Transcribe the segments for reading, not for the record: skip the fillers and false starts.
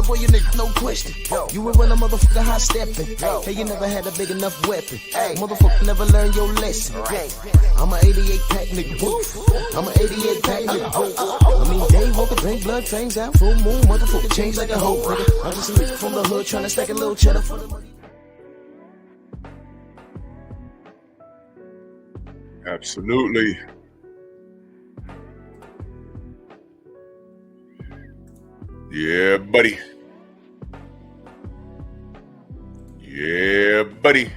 boy, you nigga, no question. You would run a motherfucker hot stepping. Hey, you never had a big enough weapon. Motherfucker never learned your lesson. I'm an 88 pack nigga. I'm an 88 pack nigga. I mean, day walker, drink blood, trains out, full moon, motherfucker change like a hoe. I'm just a nigga from the hood trying to stack a little cheddar for the money. Absolutely. Yeah, buddy. Yeah, buddy.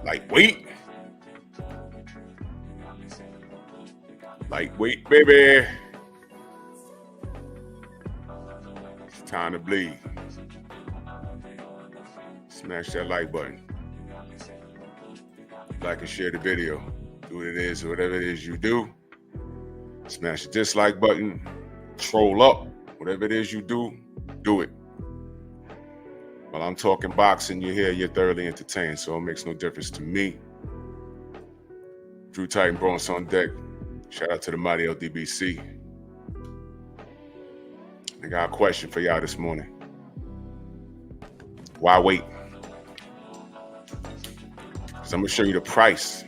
Lightweight. Lightweight, baby. It's time to bleed. Smash that like button. Like and share the video. Do what it is or whatever it is you do. Smash the dislike button. Troll up. Whatever it is you do, do it. While I'm talking boxing, you're here, you're thoroughly entertained, so it makes no difference to me. Drew Titan Bronx on deck. Shout out to the mighty LDBC. I got a question for y'all this morning. Why wait? Because I'm going to show you the price.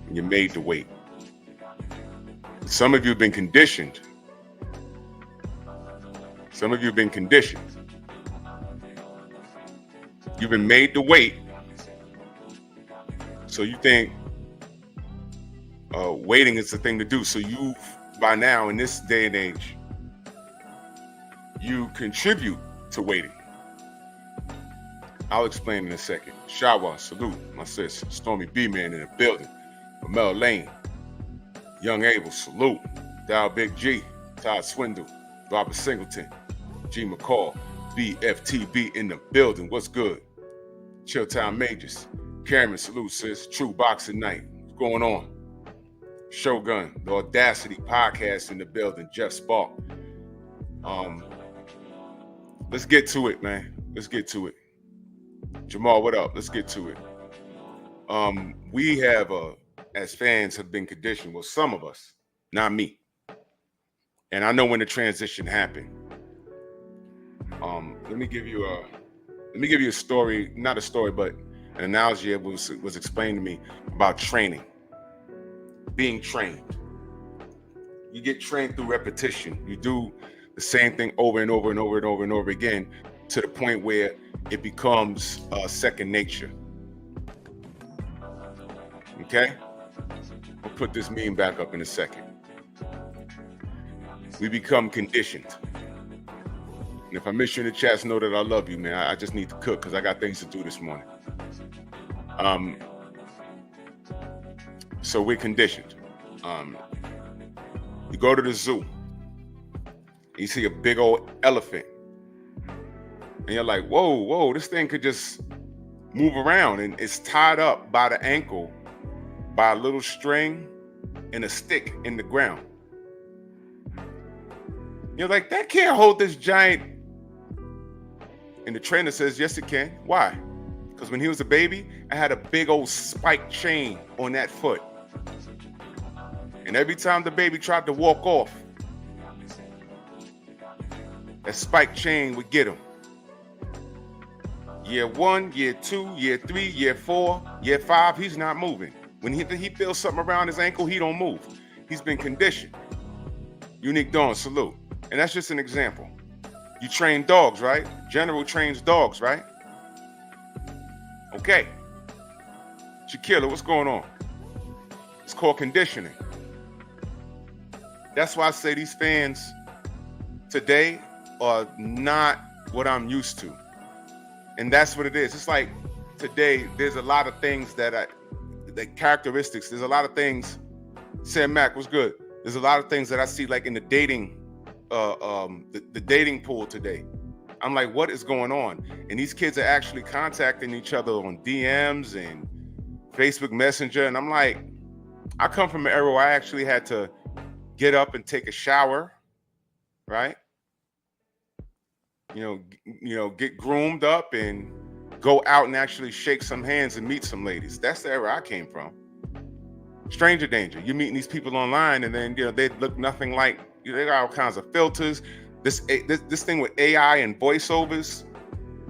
And you're made to wait. Some of you have been conditioned. Some of you have been conditioned. You've been made to wait. So you think waiting is the thing to do. So you, by now, in this day and age, you contribute to waiting. I'll explain in a second. Shawa, salute, my sis. Stormy B-Man in the building. Mel Lane. Young Abel, salute. Dow Big G. Todd Swindle. Robert Singleton. G. McCall. BFTB in the building. What's good? Chilltown Majors. Cameron, salute, sis. True Boxing Night. What's going on? Shogun. The Audacity Podcast in the building. Jeff Spark. Let's get to it, man. Let's get to it. Jamal, what up? Let's get to it. We have, as fans, have been conditioned. Well, some of us, not me. And I know when the transition happened. Let me give you a story, not a story, but an analogy that was explained to me about training. Being trained. You get trained through repetition. You do the same thing over and over and over and over and over again to the point where it becomes second nature. Okay? We'll put this meme back up in a second. We become conditioned. And if I miss you in the chats, know that I love you, man. I just need to cook because I got things to do this morning. So we're conditioned. You go to the zoo. You see a big old elephant. And you're like, whoa, this thing could just move around. And it's tied up by the ankle by a little string and a stick in the ground. You're like, that can't hold this giant. And the trainer says, yes, it can. Why? Because when he was a baby, I had a big old spike chain on that foot. And every time the baby tried to walk off, that spike chain would get him. Year 1, year 2, year 3, year 4, year 5, he's not moving. When he feels something around his ankle, he don't move. He's been conditioned. Unique Dawn, salute. And that's just an example. You train dogs, right? General trains dogs, right? Okay. Shaquilla, what's going on? It's called conditioning. That's why I say these fans today are not what I'm used to. And that's what it is. It's like today, there's a lot of things the characteristics, there's a lot of things. Sam Mack, what's good? There's a lot of things that I see like in the dating, the dating pool today. I'm like, what is going on? And these kids are actually contacting each other on DMs and Facebook Messenger. And I'm like, I come from an era where I actually had to get up and take a shower, right? You know, get groomed up and go out and actually shake some hands and meet some ladies. That's the era I came from. Stranger danger. You're meeting these people online and then, they look nothing like, They got all kinds of filters. This thing with AI and voiceovers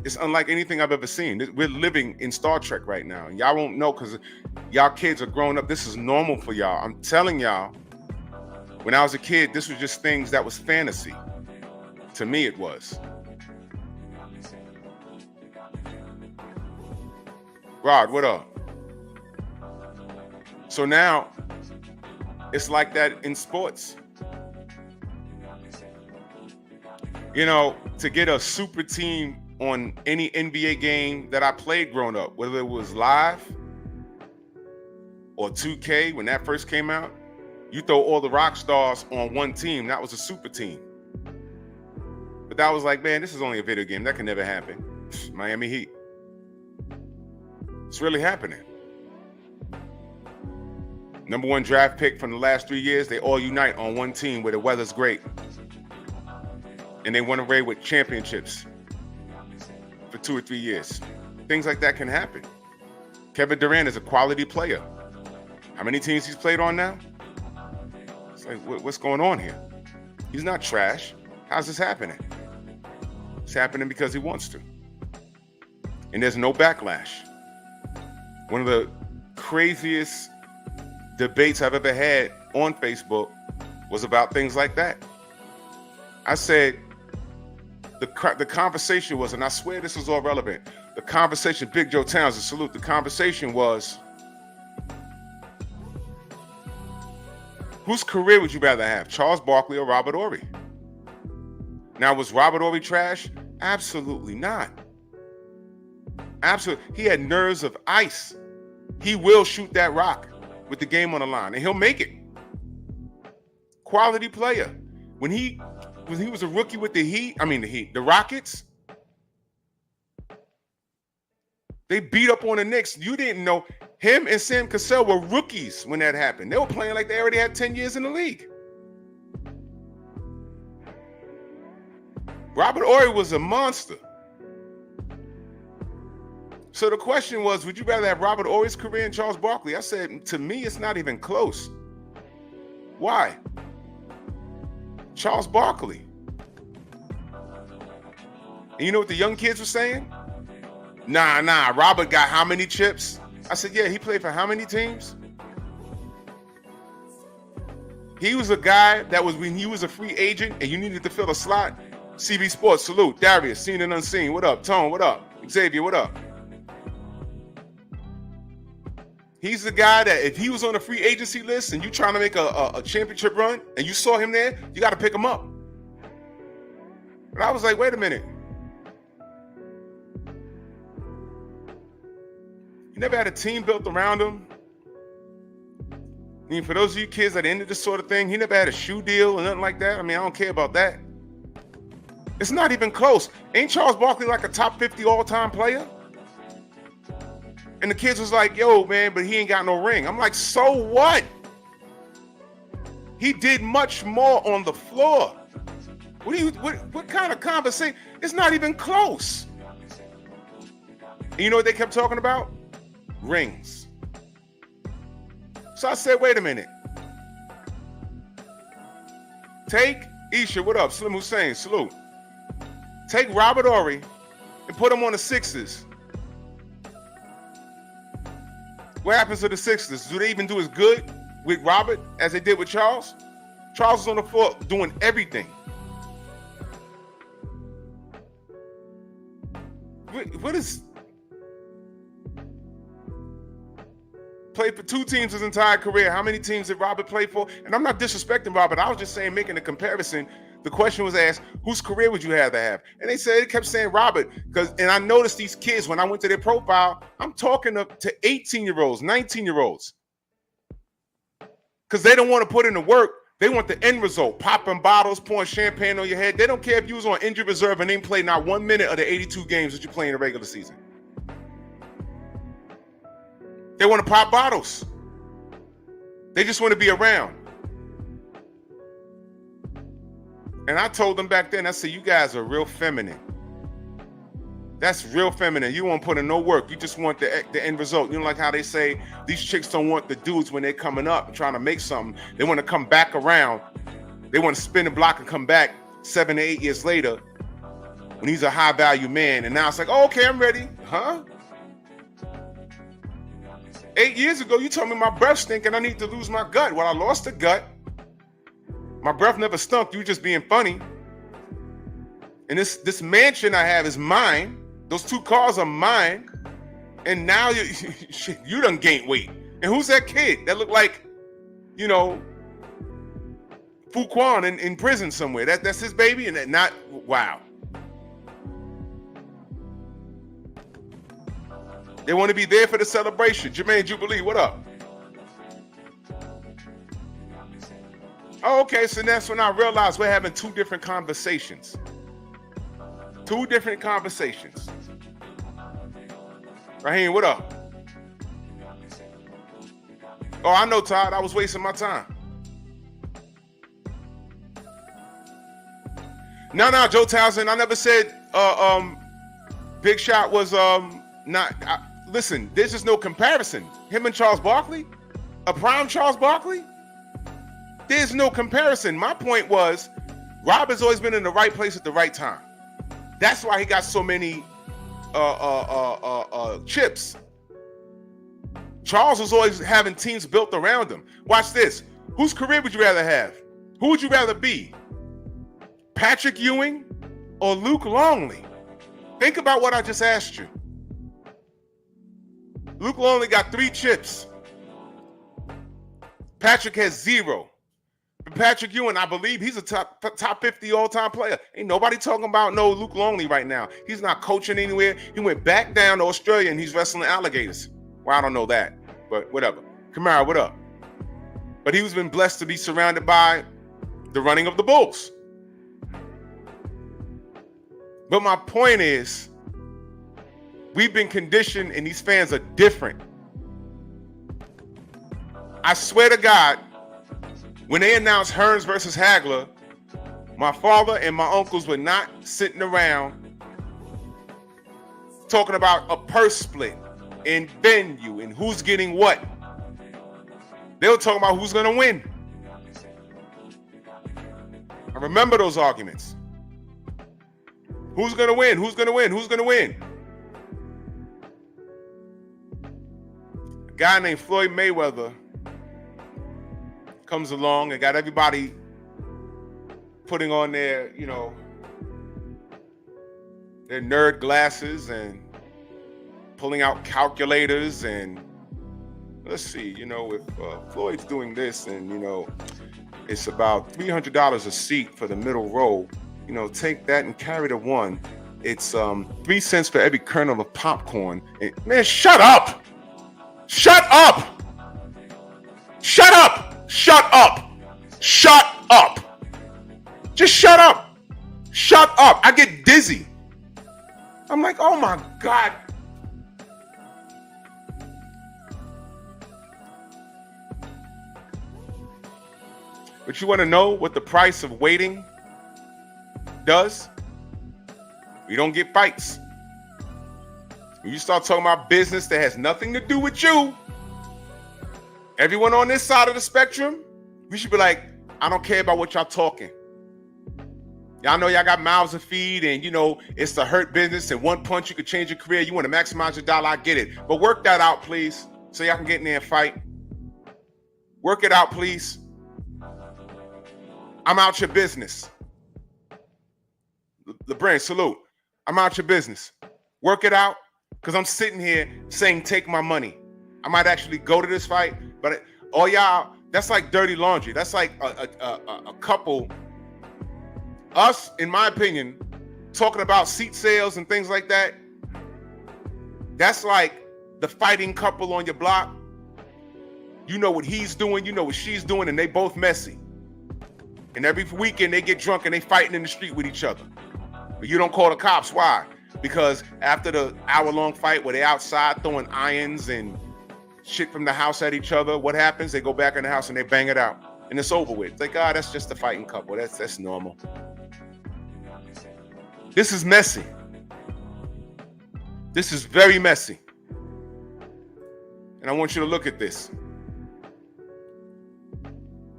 is unlike anything I've ever seen. We're living in Star Trek right now. Y'all won't know because y'all kids are growing up. This is normal for y'all. I'm telling y'all, when I was a kid, this was just things that was fantasy. To me, it was. Rod, what up? So now, it's like that in sports. You know, to get a super team on any NBA game that I played growing up, whether it was live or 2K when that first came out, you throw all the rock stars on one team. That was a super team. But that was like, man, this is only a video game. That can never happen. Miami Heat. It's really happening. Number 1 draft pick from the last 3 years, they all unite on one team where the weather's great. And they won away with championships for 2 or 3 years. Things like that can happen. Kevin Durant is a quality player. How many teams he's played on now? It's like, what's going on here? He's not trash. How's this happening? It's happening because he wants to. And there's no backlash. One of the craziest debates I've ever had on Facebook was about things like that. I said, the conversation was, and I swear this is all relevant, the conversation, Big Joe Townsend, salute, the conversation was, whose career would you rather have, Charles Barkley or Robert Horry? Now, was Robert Horry trash? Absolutely not. Absolutely. He had nerves of ice. He will shoot that rock with the game on the line, and he'll make it. Quality player. When he was a rookie with the Rockets, they beat up on the Knicks. You didn't know him and Sam Cassell were rookies when that happened. They were playing like they already had 10 years in the league. Robert Horry was a monster. So the question was, would you rather have Robert Horry's career and Charles Barkley? I said, to me, it's not even close. Why? Charles Barkley. And you know what the young kids were saying? Nah, Robert got how many chips? I said, yeah, he played for how many teams? He was a guy that was, when he was a free agent and you needed to fill a slot, CB Sports, salute. Dariusz, seen and unseen. What up? Tone, what up? Xavier, what up? He's the guy that if he was on a free agency list and you trying to make a championship run and you saw him there, you got to pick him up. But I was like, wait a minute. You never had a team built around him. I mean, for those of you kids that into this sort of thing, he never had a shoe deal or nothing like that. I mean, I don't care about that. It's not even close. Ain't Charles Barkley like a top 50 all-time player? And the kids was like, yo, man, but he ain't got no ring. I'm like, so what? He did much more on the floor. What kind of conversation? It's not even close. And you know what they kept talking about? Rings. So I said, wait a minute. Take Isha, what up? Slim Hussein, salute. Take Robert Horry and put him on the Sixers. What happens to the Sixers? Do they even do as good with Robert as they did with Charles? Charles was on the floor doing everything. What is... Played for 2 teams his entire career. How many teams did Robert play for? And I'm not disrespecting Robert. I was just saying, making a comparison. The question was asked, whose career would you have to have? And they kept saying Robert. And I noticed these kids, when I went to their profile, I'm talking to 18-year-olds, 19-year-olds. Because they don't want to put in the work. They want the end result. Popping bottles, pouring champagne on your head. They don't care if you was on injured reserve and didn't play not 1 minute of the 82 games that you play in the regular season. They want to pop bottles. They just want to be around. And I told them back then, I said, you guys are real feminine. That's real feminine. You won't put in no work. You just want the end result. You know, like how they say these chicks don't want the dudes when they're coming up and trying to make something. They want to come back around They want to spin the block and come back 7 to 8 years later when he's a high value man. And now it's like, oh, okay, I'm ready. Huh? 8 years ago, you told me my breath stink and I need to lose my gut. Well, I lost the gut. My breath never stunk. You just being funny. And this mansion I have is mine. Those 2 cars are mine. And now you done gained weight. And who's that kid that looked like, you know, Fuquan in prison somewhere? That's his baby? And that not, wow. They want to be there for the celebration. Jermaine Jubilee, what up? Oh, okay, so that's when I realized we're having 2 different conversations. 2 different conversations. Raheem, what up? Oh, I know, Todd. I was wasting my time. No, Joe Townsend. I never said Big Shot was not. Listen, there's just no comparison. Him and Charles Barkley, a prime Charles Barkley. There's no comparison. My point was, Rob has always been in the right place at the right time. That's why he got so many chips. Charles was always having teams built around him. Watch this. Whose career would you rather have? Who would you rather be? Patrick Ewing or Luke Longley? Think about what I just asked you. Luke Longley got 3 chips. Patrick has 0. But Patrick Ewing, I believe he's a top 50 all-time player. Ain't nobody talking about no Luke Longley right now. He's not coaching anywhere. He went back down to Australia and he's wrestling alligators. Well, I don't know that, but whatever. Kamara, what up? But he's been blessed to be surrounded by the running of the Bulls. But my point is, we've been conditioned and these fans are different. I swear to God, when they announced Hearns versus Hagler, my father and my uncles were not sitting around talking about a purse split and venue and who's getting what. They were talking about who's going to win. I remember those arguments. Who's going to win? Who's going to win? Who's going to win? A guy named Floyd Mayweather comes along and got everybody putting on their, their nerd glasses and pulling out calculators and let's see, if Floyd's doing this and, it's about $300 a seat for the middle row, take that and carry the 1. It's 3 cents for every kernel of popcorn. And, man, shut up! Shut up! Shut up! Shut up! Shut up! Just shut up! Shut up! I get dizzy. I'm like, oh my God. But you want to know what the price of waiting does? You don't get fights. When you start talking about business that has nothing to do with you, everyone on this side of the spectrum, we should be like, I don't care about what y'all talking. Y'all know y'all got mouths to feed and, it's the hurt business and one punch you could change your career. You want to maximize your dollar, I get it. But work that out, please, so y'all can get in there and fight. Work it out, please. I'm out your business. LeBron, salute. I'm out your business. Work it out, because I'm sitting here saying take my money. I might actually go to this fight, but all y'all, that's like dirty laundry. That's like a couple, us, in my opinion, talking about seat sales and things like that. That's like the fighting couple on your block. You know what he's doing, you know what she's doing, and they both messy. And every weekend they get drunk and they fighting in the street with each other. But you don't call the cops. Why? Because after the hour-long fight where they outside throwing irons and shit from the house at each other, what happens? They go back in the house and they bang it out. And it's over with. It's like, that's just a fighting couple. That's normal. This is messy. This is very messy. And I want you to look at this.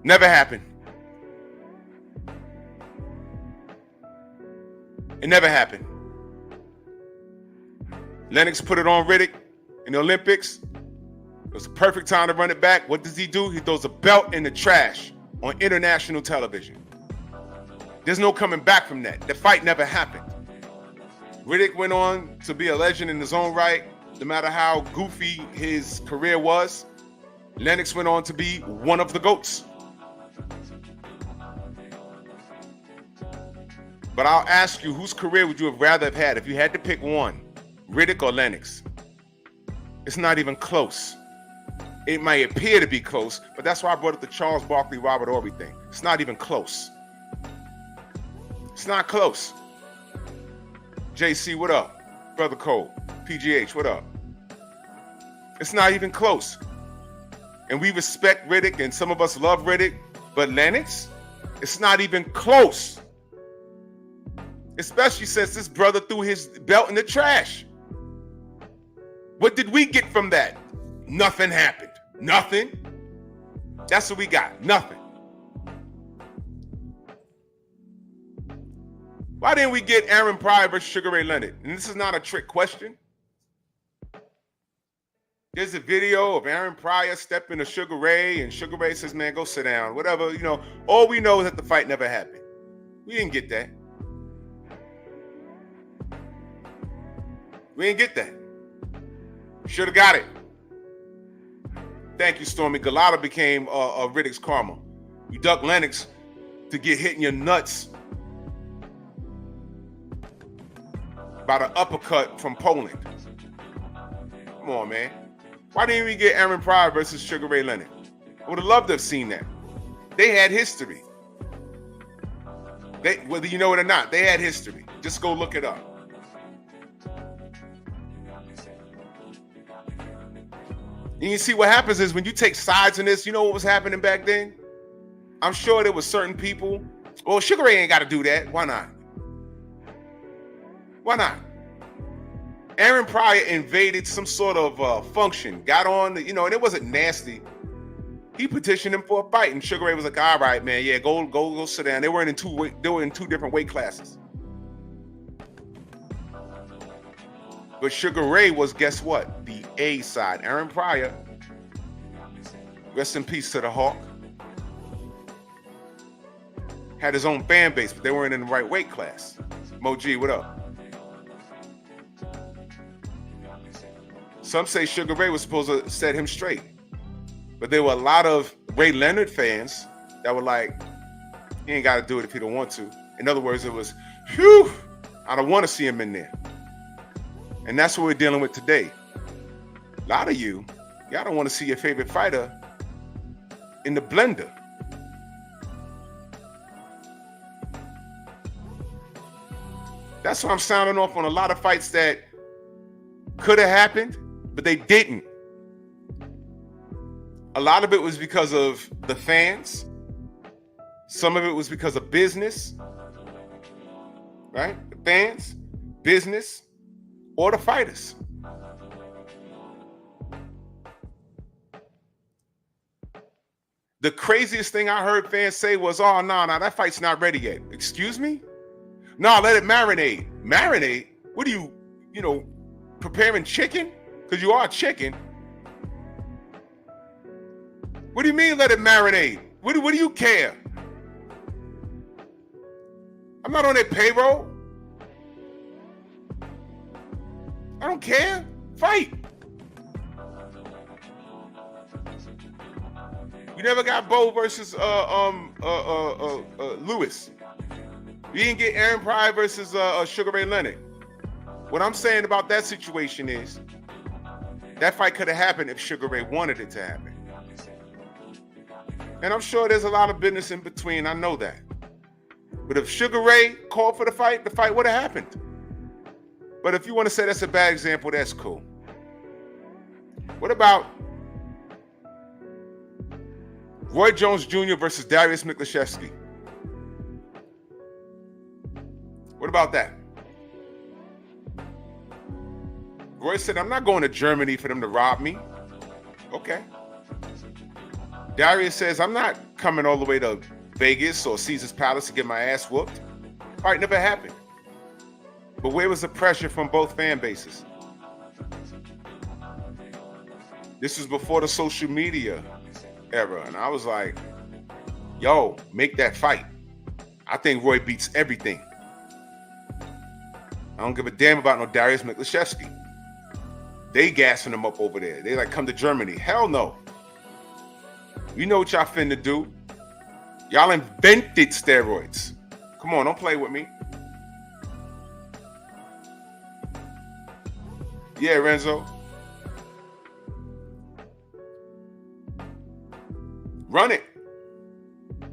Never happened. It never happened. Lennox put it on Riddick in the Olympics. It was the perfect time to run it back. What does he do? He throws a belt in the trash on international television. There's no coming back from that. The fight never happened. Riddick went on to be a legend in his own right, no matter how goofy his career was. Lennox went on to be one of the GOATs. But I'll ask you, whose career would you have rather have had if you had to pick one, Riddick or Lennox? It's not even close. It might appear to be close, but that's why I brought up the Charles Barkley, Robert Horry thing. It's not even close. It's not close. JC, what up? Brother Cole, PGH, what up? It's not even close. And we respect Riddick, and some of us love Riddick, but Lennox, it's not even close. Especially since this brother threw his belt in the trash. What did we get from that? Nothing happened. Nothing. That's what we got. Nothing. Why didn't we get Aaron Pryor versus Sugar Ray Leonard? And this is not a trick question. There's a video of Aaron Pryor stepping to Sugar Ray, and Sugar Ray says, man, go sit down. Whatever, you know. All we know is that the fight never happened. We didn't get that. We didn't get that. Should have got it. Thank you, Stormy. Galata became Riddick's karma. You duck Lennox to get hit in your nuts by the uppercut from Poland. Come on, man. Why didn't we get Aaron Pryor versus Sugar Ray Leonard? I would have loved to have seen that. They had history. Whether you know it or not, they had history. Just go look it up. And you see what happens is when you take sides in this, you know what was happening back then? I'm sure there was certain people. Well, Sugar Ray ain't got to do that. Why not? Why not? Aaron Pryor invaded some sort of function, got on, and it wasn't nasty. He petitioned him for a fight, and Sugar Ray was like, "All right, man, yeah, go sit down." They were in two different weight classes. But Sugar Ray was, guess what? The A side. Aaron Pryor, rest in peace to the Hawk, had his own fan base, but they weren't in the right weight class. Mo G, what up? Some say Sugar Ray was supposed to set him straight. But there were a lot of Ray Leonard fans that were like, he ain't got to do it if he don't want to. In other words, it was, whew, I don't want to see him in there. And that's what we're dealing with today. A lot of y'all don't want to see your favorite fighter in the blender. That's why I'm sounding off on a lot of fights that could have happened, but they didn't. A lot of it was because of the fans. Some of it was because of business, right? The fans, business, or the fighters. The craziest thing I heard fans say was, oh, no, that fight's not ready yet. Excuse me? No, let it marinate. Marinate? What are you, preparing chicken? Because you are chicken. What do you mean let it marinate? What do you care? I'm not on their payroll. I don't care. Fight. You never got Bowe versus Lewis. You didn't get Aaron Pryor versus Sugar Ray Leonard. What I'm saying about that situation is that fight could have happened if Sugar Ray wanted it to happen. And I'm sure there's a lot of business in between. I know that. But if Sugar Ray called for the fight would have happened. But if you want to say that's a bad example, that's cool. What about Roy Jones Jr. versus Dariusz Michalczewski? What about that? Roy said, I'm not going to Germany for them to rob me. Okay. Dariusz says, I'm not coming all the way to Vegas or Caesar's Palace to get my ass whooped. Fight never happened. But where was the pressure from both fan bases? This was before the social media era, and I was like, yo, make that fight. I think Roy beats everything. I don't give a damn about no Dariusz Michalczewski. They gassing him up over there. They like, come to Germany. Hell no. You know what y'all finna do. Y'all invented steroids. Come on, don't play with me. Yeah, Renzo. Run it.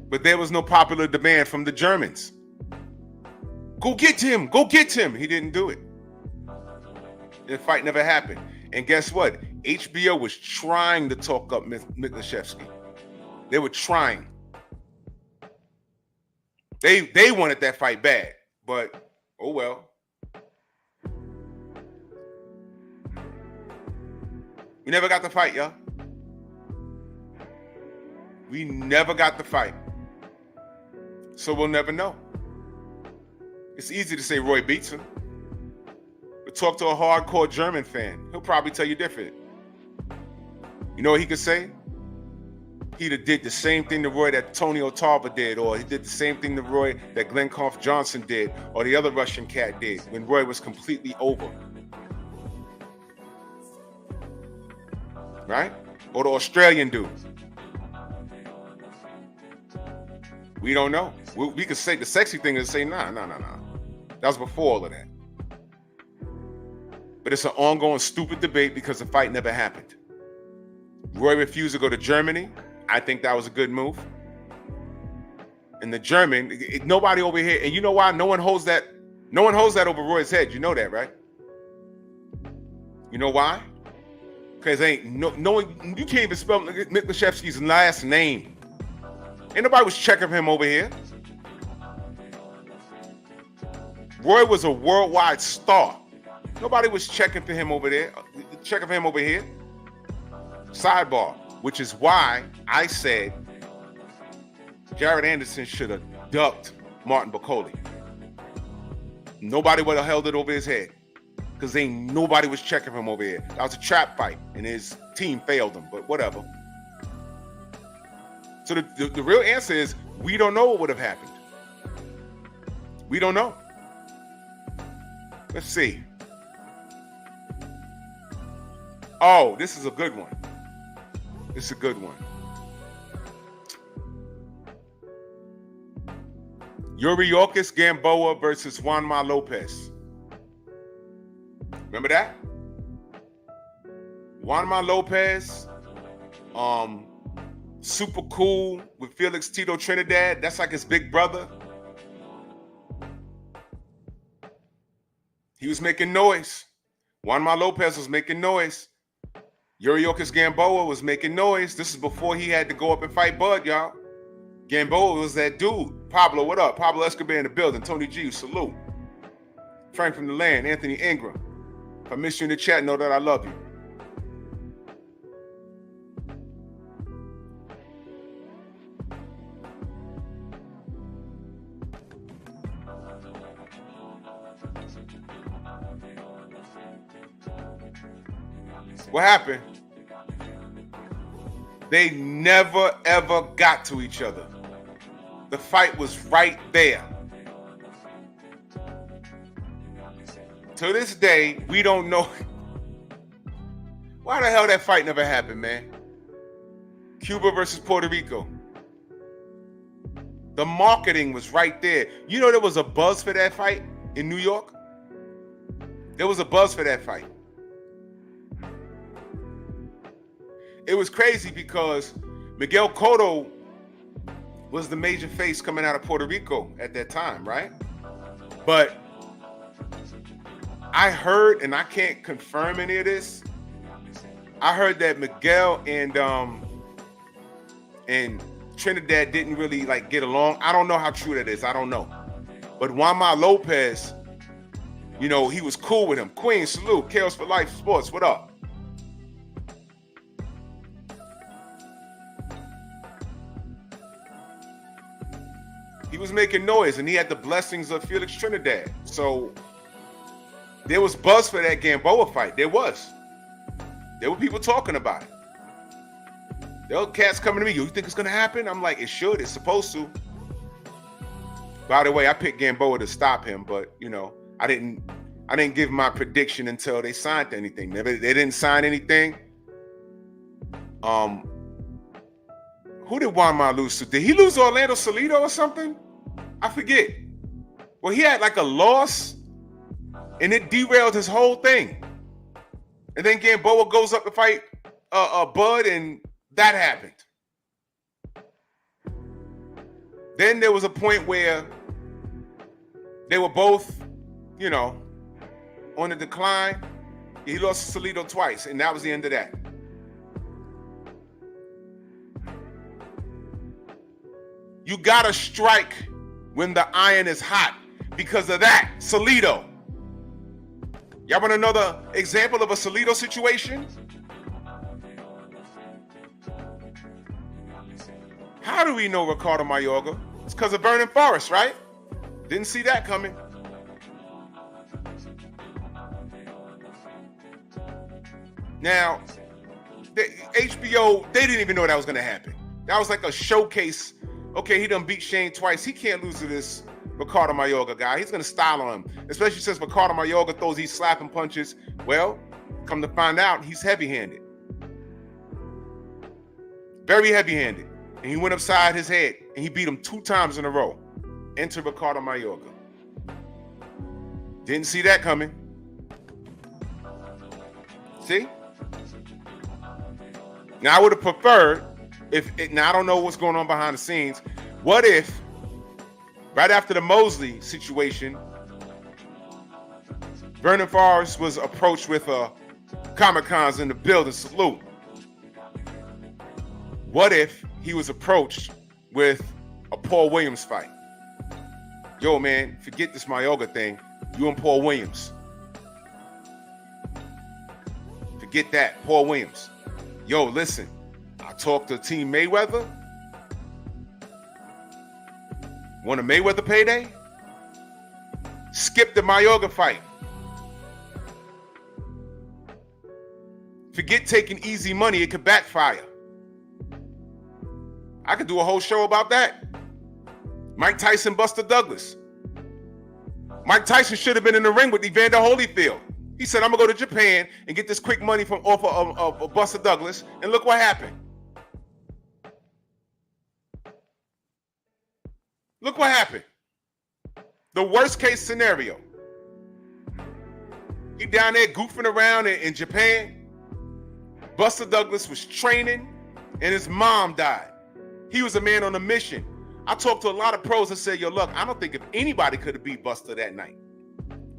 But there was no popular demand from the Germans. Go get him. Go get him. He didn't do it. The fight never happened. And guess what? HBO was trying to talk up Michalczewski. They were trying. They wanted that fight bad. But, oh well. We never got the fight, y'all. We never got the fight. So we'll never know. It's easy to say Roy beats him. But talk to a hardcore German fan. He'll probably tell you different. You know what he could say? He'd have did the same thing to Roy that Tony Otava did, or he did the same thing to Roy that Glenn Kampf Johnson did, or the other Russian cat did when Roy was completely over. Right? Or the Australian dude. We don't know. We could say the sexy thing is say, nah. That was before all of that. But it's an ongoing stupid debate because the fight never happened. Roy refused to go to Germany. I think that was a good move. And the German, nobody over here, and you know why? No one holds that over Roy's head. You know that, right? You know why? Because no one, you can't even spell Michalczewski's last name. Ain't nobody was checking for him over here. Roy was a worldwide star. Nobody was checking for him over there. Checking for him over here. Sidebar, which is why I said Jared Anderson should have ducked Martin Bakole. Nobody would have held it over his head because nobody was checking for him over here. That was a trap fight, and his team failed him, but whatever. So the real answer is we don't know what would have happened. We don't know. Let's see. Oh, this is a good one. This is a good one. Dariusz Gamboa versus Juanma Lopez. Remember that? Juanma Lopez, super cool with Felix Tito Trinidad. That's like his big brother. He was making noise. Juanma Lopez was making noise. Dariusz Gamboa was making noise. This is before he had to go up and fight Bud, y'all. Gamboa was that dude. Pablo, what up? Pablo Escobar in the building. Tony G, salute. Frank from the land. Anthony Ingram. If I miss you in the chat, know that I love you. What happened? They never, ever got to each other. The fight was right there. To this day, we don't know why the hell that fight never happened, man. Cuba versus Puerto Rico. The marketing was right there. You know there was a buzz for that fight in New York? There was a buzz for that fight. It was crazy because Miguel Cotto was the major face coming out of Puerto Rico at that time, right? But I heard, and I can't confirm any of this, I heard that Miguel and Trinidad didn't really like get along. I don't know how true that is. I don't know. But Juanma Lopez, you know, he was cool with him. Queen, salute. Chaos for Life Sports. What up? He was making noise, and he had the blessings of Felix Trinidad. So There was buzz for that Gamboa fight. There was. There were people talking about it. There were cats coming to me. You think it's gonna happen? I'm like, it should. It's supposed to. By the way, I picked Gamboa to stop him, but you know, I didn't give my prediction until they signed anything. They didn't sign anything. Who did Juanma lose to? Did he lose to Orlando Salido or something? I forget. Well, he had like a loss, and it derailed his whole thing. And then Gamboa goes up to fight Bud, and that happened. Then there was a point where they were both, you know, on the decline. He lost to Salido twice, and that was the end of that. You gotta strike when the iron is hot. Because of that, Salido. Y'all want another example of a Salido situation? How do we know Ricardo Mayorga? It's because of Burning Forest, right? Didn't see that coming. Now, the HBO, they didn't even know that was going to happen. That was like a showcase. Okay, he done beat Shane twice. He can't lose to this Ricardo Mayorga guy. He's going to style on him, especially since Ricardo Mayorga throws these slapping punches. Well, come to find out, he's heavy-handed. Very heavy-handed. And he went upside his head, and he beat him 2 times in a row. Enter Ricardo Mayorga. Didn't see that coming. See? Now, I would have preferred, now I don't know what's going on behind the scenes. What if, right after the Mosley situation, Vernon Forrest was approached with a Comic-Con's in the building salute? What if he was approached with a Paul Williams fight? Yo, man, forget this Mayorga thing. You and Paul Williams. Forget that, Paul Williams. Yo, listen, I talked to Team Mayweather. Want a Mayweather payday? Skip the Mayorga fight. Forget taking easy money, it could backfire. I could do a whole show about that. Mike Tyson, Buster Douglas. Mike Tyson should have been in the ring with Evander Holyfield. He said, I'm going to go to Japan and get this quick money from off of Buster Douglas. And look what happened. Look what happened. The worst case scenario. He down there goofing around in Japan. Buster Douglas was training and his mom died. He was a man on a mission. I talked to a lot of pros that said, yo, look, I don't think if anybody could have beat Buster that night.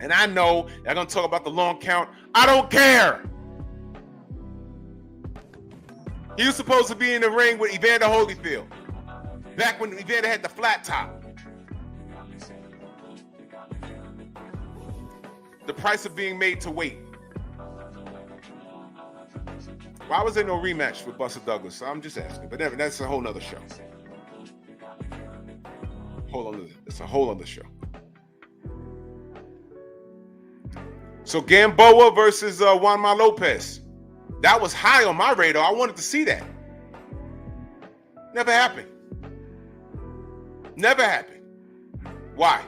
And I know they're going to talk about the long count. I don't care. He was supposed to be in the ring with Evander Holyfield. Back when Evander had the flat top. The price of being made to wait. Why was there no rematch with Buster Douglas? I'm just asking. But that's a whole nother show. It's a whole other show. So Gamboa versus Juanma Lopez. That was high on my radar. I wanted to see that. Never happened. Never happened. Why?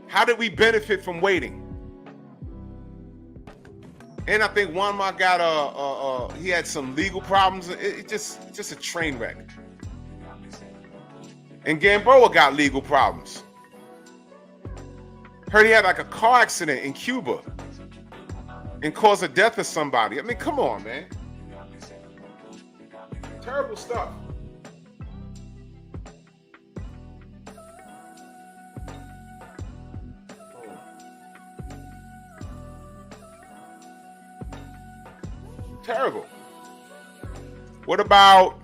How did we benefit from waiting? And I think Juanma got he had some legal problems. It's just a train wreck. And Gamboa got legal problems. Heard he had like a car accident in Cuba and caused the death of somebody. I mean, come on, man. Terrible stuff. Terrible. What about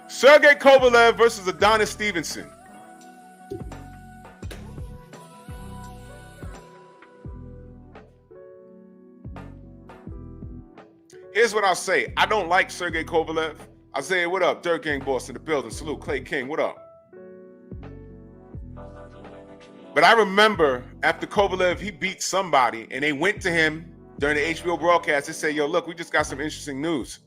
Sergey Kovalev versus Adonis Stevenson? Here's what I'll say. I don't like Sergey Kovalev. Isaiah, what up? Dirt Gang Boss in the building. Salute. Clay King, what up? But I remember after Kovalev, he beat somebody, and they went to him during the HBO broadcast. They said, yo, look, we just got some interesting news.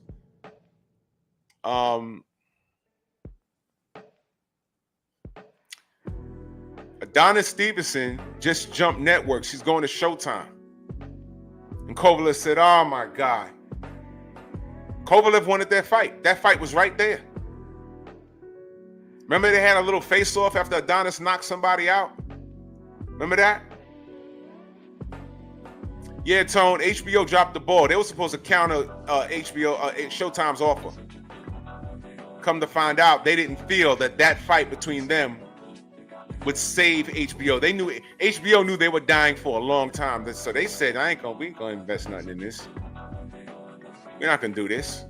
Adonis Stevenson just jumped networks. She's going to Showtime. And Kovalev said, oh, my God. Kovalev wanted that fight. That fight was right there. Remember they had a little face-off after Adonis knocked somebody out? Remember that? Yeah, Tone, HBO dropped the ball. They were supposed to counter Showtime's offer. Come to find out, they didn't feel that fight between them would save HBO. They knew HBO knew they were dying for a long time. So they said, we ain't gonna invest nothing in this. We're not gonna do this.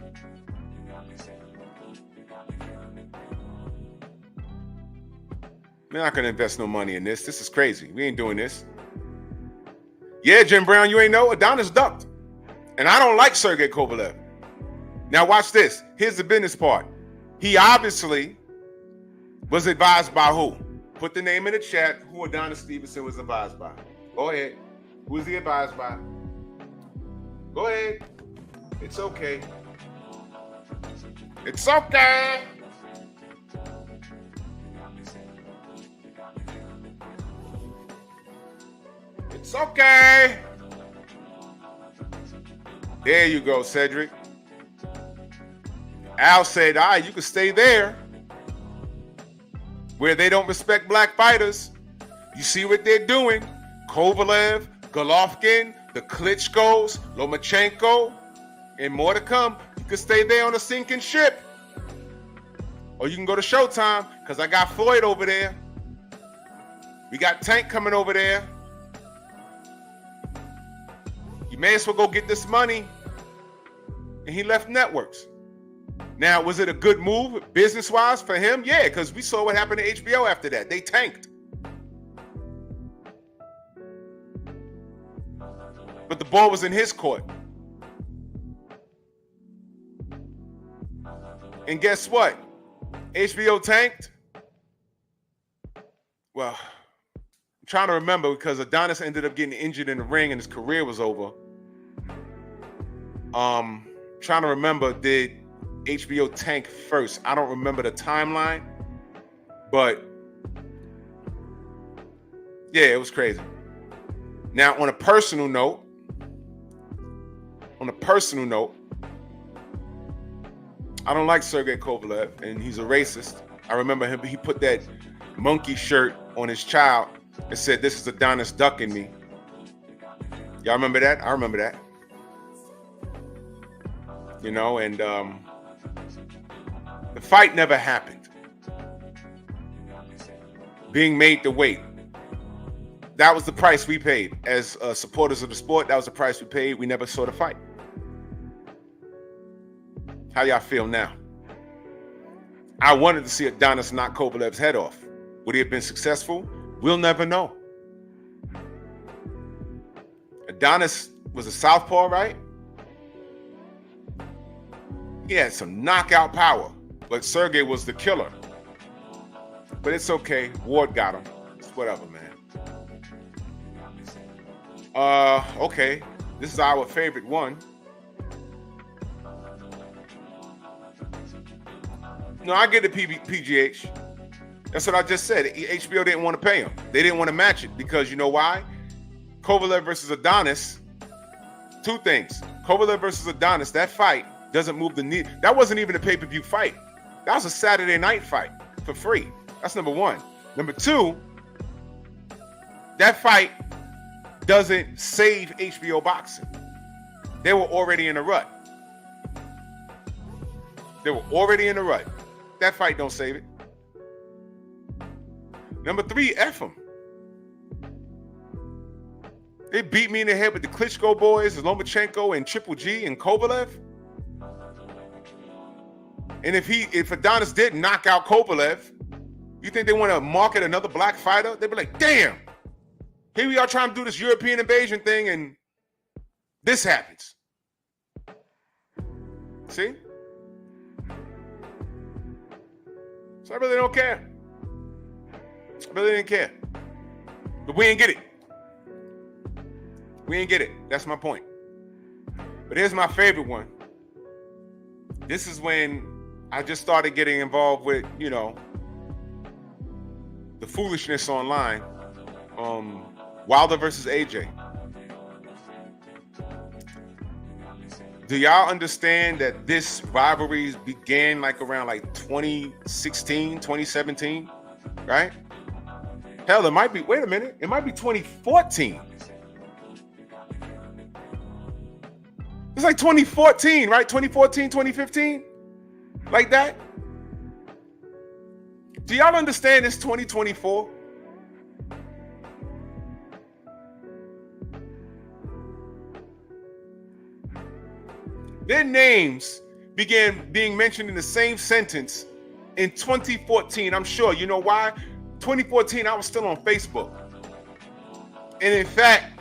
We're not gonna invest no money in this. This is crazy. We ain't doing this. Yeah, Jim Brown, you ain't know Adonis ducked. And I don't like Sergey Kovalev. Now watch this. Here's the business part. He obviously was advised by who? Put the name in the chat who Adonis Stevenson was advised by. Go ahead. Who was he advised by? Go ahead. It's okay. It's okay. It's okay. There you go, Cedric. Al said, all right, you can stay there where they don't respect black fighters. You see what they're doing. Kovalev, Golovkin, the Klitschko's, Lomachenko, and more to come. You can stay there on a sinking ship. Or you can go to Showtime, because I got Floyd over there. We got Tank coming over there. You may as well go get this money. And he left networks. Now, was it a good move business-wise for him? Yeah, because we saw what happened to HBO after that. They tanked. But the ball was in his court. And guess what? HBO tanked. Well, I'm trying to remember because Adonis ended up getting injured in the ring and his career was over. Trying to remember, did HBO tank first? I don't remember the timeline, but yeah, it was crazy. Now, on a personal note, I don't like Sergey Kovalev, and he's a racist. I remember him, he put that monkey shirt on his child and said, this is Adonis ducking me. Y'all remember that? I remember that. You know, and the fight never happened. Being made to wait. That was the price we paid. As supporters of the sport, that was the price we paid. We never saw the fight. How y'all feel now? I wanted to see Adonis knock Kovalev's head off. Would he have been successful? We'll never know. Adonis was a southpaw, right? He had some knockout power, but Sergey was the killer. But it's okay. Ward got him. It's whatever, man. Okay. This is our favorite one. No, I get the PGH. That's what I just said. HBO didn't want to pay him. They didn't want to match it because you know why? Kovalev versus Adonis. Two things. Kovalev versus Adonis, that fight doesn't move the needle. That wasn't even a pay-per-view fight. That was a Saturday night fight for free. That's number one. Number two, that fight doesn't save HBO boxing. They were already in a rut. That fight don't save it. Number three, F them. They beat me in the head with the Klitschko boys, Lomachenko and Triple G and Kovalev. And if Adonis did knock out Kovalev, you think they want to market another black fighter? They'd be like, damn, here we are trying to do this European invasion thing and this happens. See? So I really don't care. I really didn't care. But we ain't get it. We ain't get it. That's my point. But here's my favorite one. This is when I just started getting involved with, you know, the foolishness online. Wilder versus AJ. Do y'all understand that this rivalry began like around like 2016, 2017, right? Hell, it might be, wait a minute, it might be 2014. It's like 2014, right? 2014, 2015, like that. Do y'all understand it's 2024? Their names began being mentioned in the same sentence in 2014. I'm sure. You know why? 2014, I was still on Facebook. And in fact,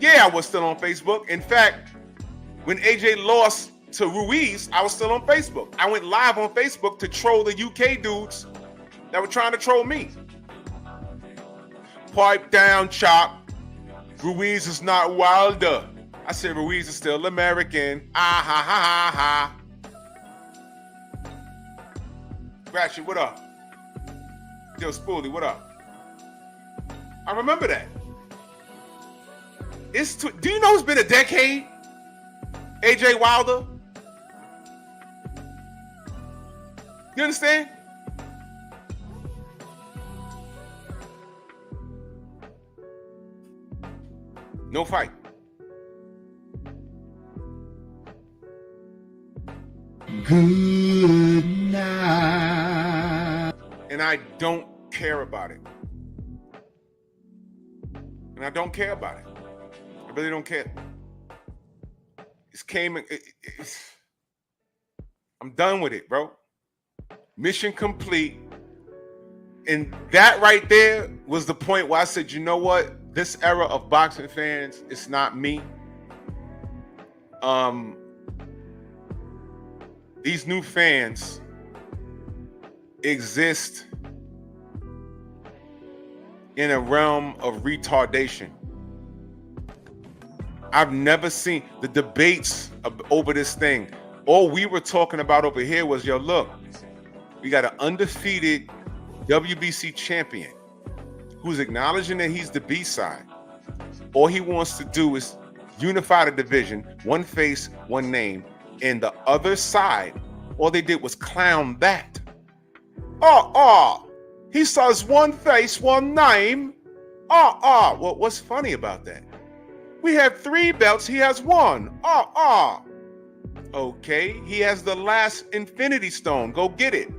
yeah, I was still on Facebook. In fact, when AJ lost to Ruiz, I was still on Facebook. I went live on Facebook to troll the UK dudes that were trying to troll me. Pipe down, Chop. Ruiz is not Wilder. I said Ruiz is still American. Ah, ha, ha, ha, ha. Ratchet, what up? Yo, Spoolie, what up? I remember that. Do you know it's been a decade? AJ Wilder? You understand? No fight. Good night. And I don't care about it. And I don't care about it. I really don't care. I'm done with it, bro. Mission complete. And that right there was the point where I said, you know what? This era of boxing fans, it's not me. These new fans exist in a realm of retardation. I've never seen the debates over this thing. All we were talking about over here was, yo, look, we got an undefeated WBC champion who's acknowledging that he's the B-side. All he wants to do is unify the division, one face, one name, and the other side, all they did was clown that. He says one face, one name. Well, what's funny about that? We have 3 belts, he has 1. Okay, he has the last Infinity Stone. Go get it.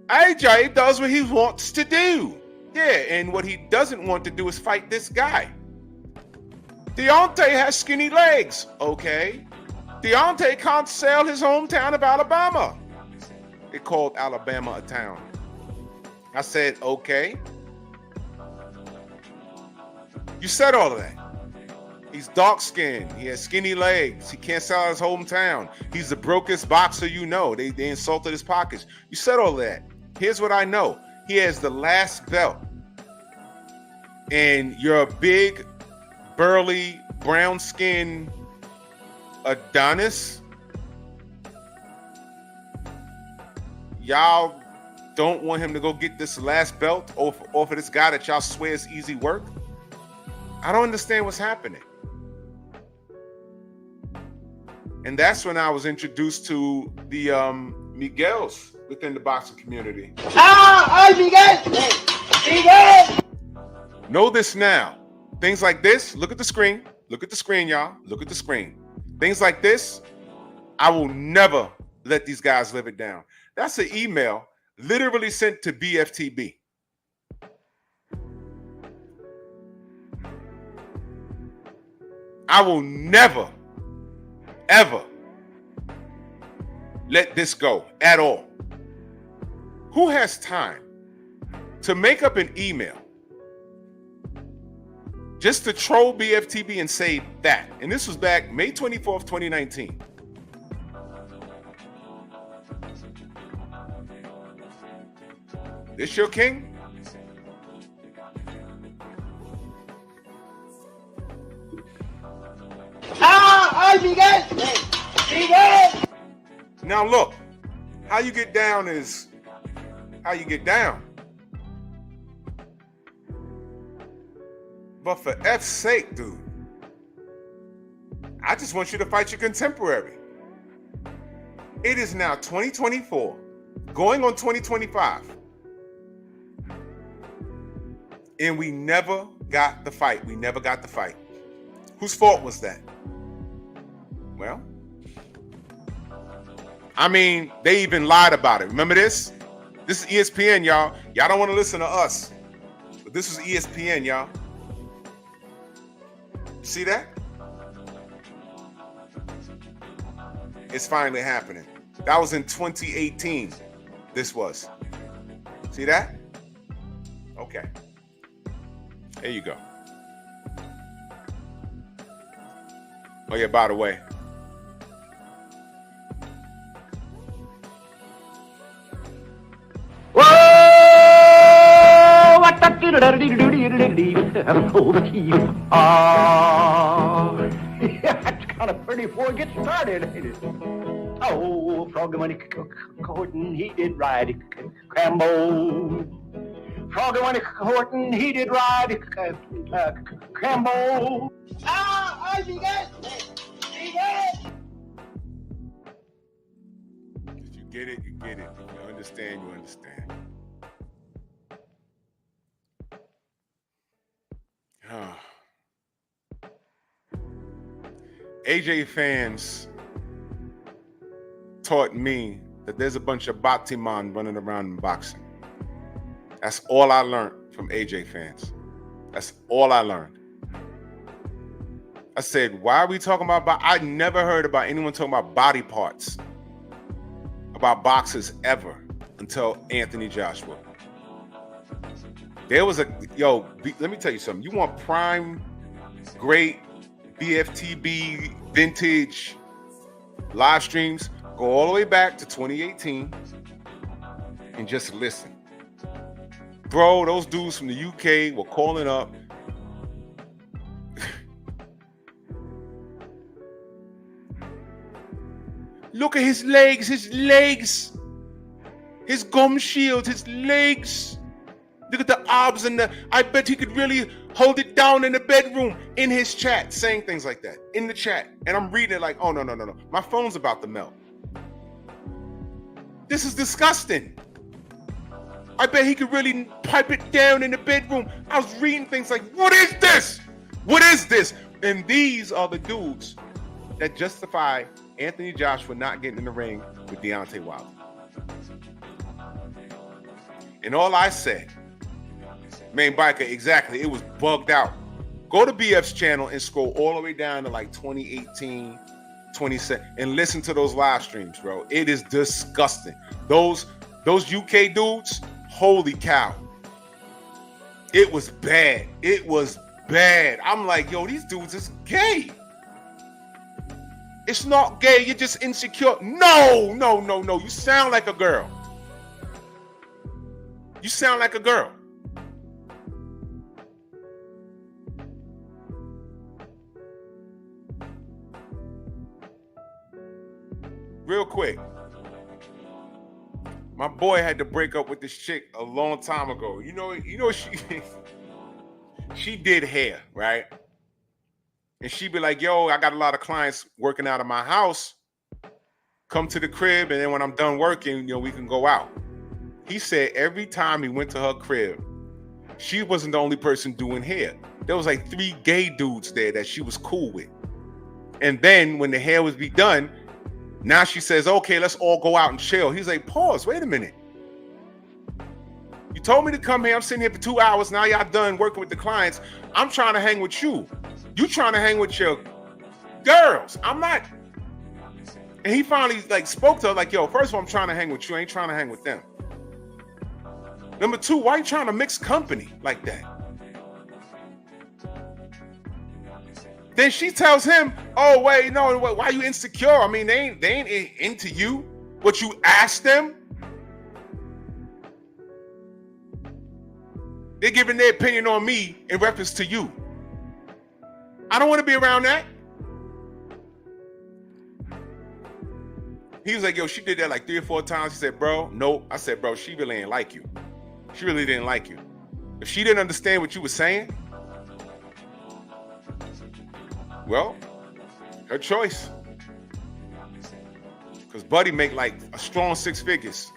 AJ does what he wants to do. Yeah, and what he doesn't want to do is fight this guy. Deontay has skinny legs. Okay. Deontay can't sell his hometown of Alabama. They called Alabama a town. I said, okay. You said all of that. He's dark-skinned. He has skinny legs. He can't sell his hometown. He's the brokest boxer you know. They insulted his pockets. You said all of that. Here's what I know. He has the last belt. And you're a big, burly, brown-skinned Adonis. Y'all don't want him to go get this last belt off of this guy that y'all swear is easy work? I don't understand what's happening. And that's when I was introduced to the Miguels within the boxing community. Miguel! Know this now. Things like this, look at the screen. Look at the screen, y'all. Look at the screen. Things like this, I will never let these guys live it down. That's an email literally sent to BFTB. I will never, ever let this go at all. Who has time to make up an email just to troll BFTB and say that? And this was back May 24th, 2019. This your king? Now look, how you get down is how you get down. But for F's sake, dude, I just want you to fight your contemporary. It is now 2024, going on 2025. And we never got the fight. We never got the fight. Whose fault was that? Well, I mean, they even lied about it. Remember this? This is ESPN, y'all. Y'all don't want to listen to us. But this is ESPN, y'all. See that? It's finally happening. That was in 2018. This was. See that? Okay. There you go. Oh yeah, by the way. Whoa! What the that's kind of pretty before it gets started, ain't it? Oh, Froggy when he courtin', he did ride Cambo. Froggy when he courtin', he did ride Cambo. Ah, I see that. See that. If you get it, you get it. If you understand, you understand. AJ fans taught me that there's a bunch of Batiman running around in boxing. That's all I learned from AJ fans. That's all I learned. I said, why are we talking about I never heard about anyone talking about body parts, about boxers ever until Anthony Joshua. There was let me tell you something. You want prime, great BFTB vintage live streams? Go all the way back to 2018 and just listen. Bro, those dudes from the UK were calling up. Look at his legs, his gum shield, his legs. Look at the abs and I bet he could really hold it down in the bedroom, in his chat, saying things like that, in the chat. And I'm reading it like, oh, no. My phone's about to melt. This is disgusting. I bet he could really pipe it down in the bedroom. I was reading things like, what is this? What is this? And these are the dudes that justify Anthony Joshua not getting in the ring with Deontay Wilder. And all I said, Main Biker, exactly, it was bugged out. Go to BF's channel and scroll all the way down to like 2018, 27, and listen to those live streams, bro. It is disgusting. Those UK dudes, holy cow. It was bad. It was bad. I'm like, yo, these dudes is gay. It's not gay. You're just insecure. No. You sound like a girl. You sound like a girl. Real quick. My boy had to break up with this chick a long time ago. You know she did hair, right? And she'd be like, yo, I got a lot of clients working out of my house. Come to the crib, and then when I'm done working, we can go out. He said every time he went to her crib, she wasn't the only person doing hair. There was like 3 gay dudes there that she was cool with. And then when the hair was be done, now she says, okay, let's all go out and chill. He's like, pause, wait a minute. You told me to come here. I'm sitting here for 2 hours. Now y'all done working with the clients. I'm trying to hang with you. You trying to hang with your girls. I'm not. And he finally spoke to her like, yo, first of all, I'm trying to hang with you. I ain't trying to hang with them. Number 2, why are you trying to mix company like that? Then she tells him, oh, wait, no, why are you insecure? I mean, they ain't into you. What you asked them? They're giving their opinion on me in reference to you. I don't want to be around that. He was like, yo, she did that like 3 or 4 times. He said, bro, nope. I said, bro, she really ain't like you. She really didn't like you. If she didn't understand what you were saying, well, her choice. Because Buddy make like a strong 6 figures.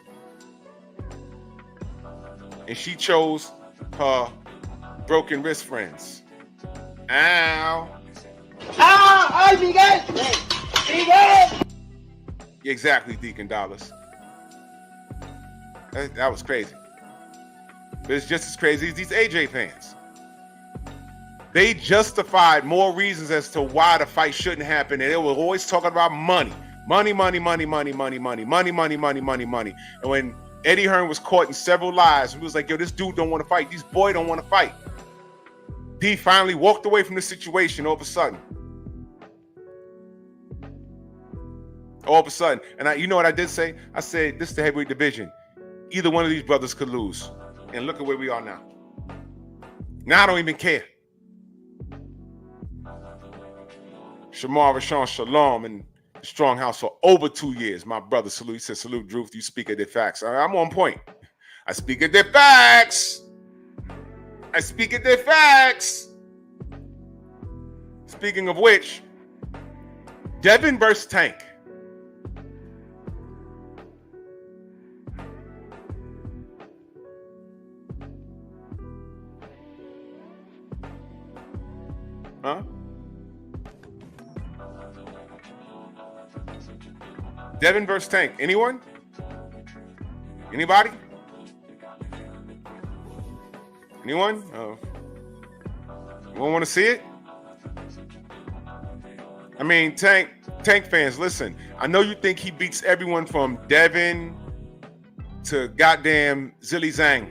And she chose her broken wrist friends. Ow. ¡Ay, Miguel! ¡Miguel! Exactly, Deacon Dollars. That was crazy. But it's just as crazy as these AJ fans. They justified more reasons as to why the fight shouldn't happen. And they were always talking about money. Money, money, money, money, money, money, money, money, money, money, money. And when Eddie Hearn was caught in several lies, he was like, yo, this dude don't want to fight. These boys don't want to fight. D finally walked away from the situation all of a sudden. All of a sudden. And you know what I did say? I said, this is the heavyweight division. Either one of these brothers could lose. And look at where we are now. Now I don't even care. Shamar Rashawn Shalom and the Strong House for over 2 years. My brother, salute. He said, salute, Drew. You speak of the facts. I'm on point. I speak of the facts. I speak of the facts. Speaking of which, Devin versus Tank. Huh? Devin versus Tank. Anyone? Anybody? Anyone? Oh. Anyone want to see it? I mean, Tank fans, listen. I know you think he beats everyone from Devin to goddamn Zilly Zhang.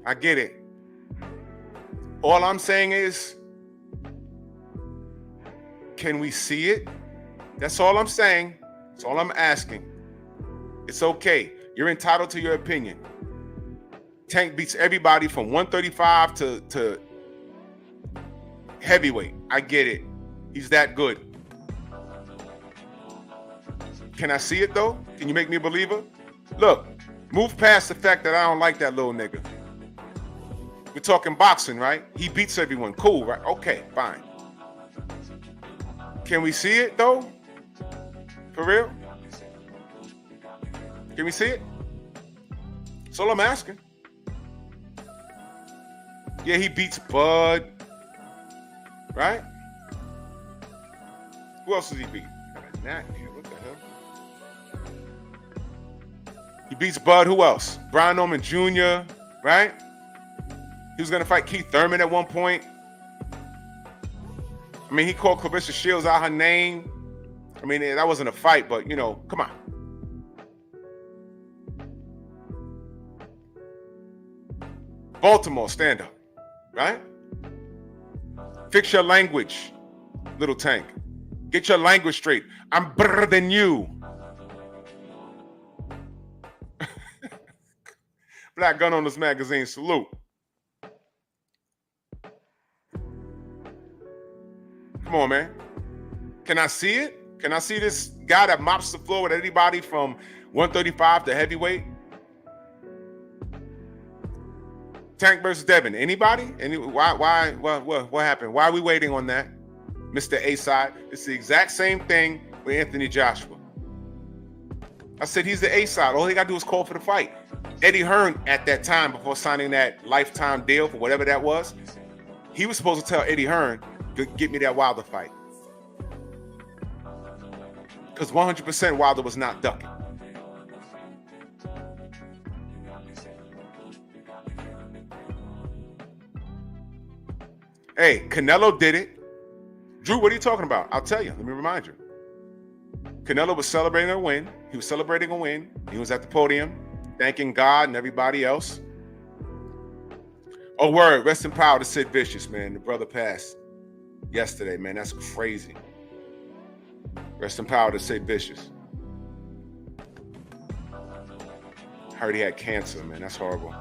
I get it. All I'm saying is, can we see it? That's all I'm saying. That's all I'm asking. It's okay. You're entitled to your opinion. Tank beats everybody from 135 to heavyweight. I get it. He's that good. Can I see it though? Can you make me a believer? Look, move past the fact that I don't like that little nigga. We're talking boxing, right? He beats everyone. Cool, right? Okay, fine. Can we see it though? For real? Can we see it? That's all I'm asking. Yeah, he beats Bud. Right? Who else does he beat? What the hell? He beats Bud. Who else? Brian Norman Jr., right? He was going to fight Keith Thurman at one point. I mean, he called Clarissa Shields out her name. I mean, that wasn't a fight, but, you know, come on. Baltimore, stand up, right? Fix your language, little Tank. Get your language straight. I'm better than you. Black Gun Owners Magazine, salute. Come on, man. Can I see it? Can I see this guy that mops the floor with anybody from 135 to heavyweight? Tank versus Devin. Anybody? What happened? Why are we waiting on that? Mr. A-side. It's the exact same thing with Anthony Joshua. I said he's the A-side. All he got to do is call for the fight. Eddie Hearn at that time, before signing that lifetime deal for whatever that was, he was supposed to tell Eddie Hearn, get me that Wilder fight. Because 100% Wilder was not ducking. Hey, Canelo did it. Drew, what are you talking about? I'll tell you. Let me remind you. Canelo was celebrating a win. He was celebrating a win. He was at the podium, thanking God and everybody else. Oh, word. Rest in power to Sid Vicious, man. The brother passed yesterday, man. That's crazy. Rest in power to Sid Vicious. Heard he had cancer, man. That's horrible.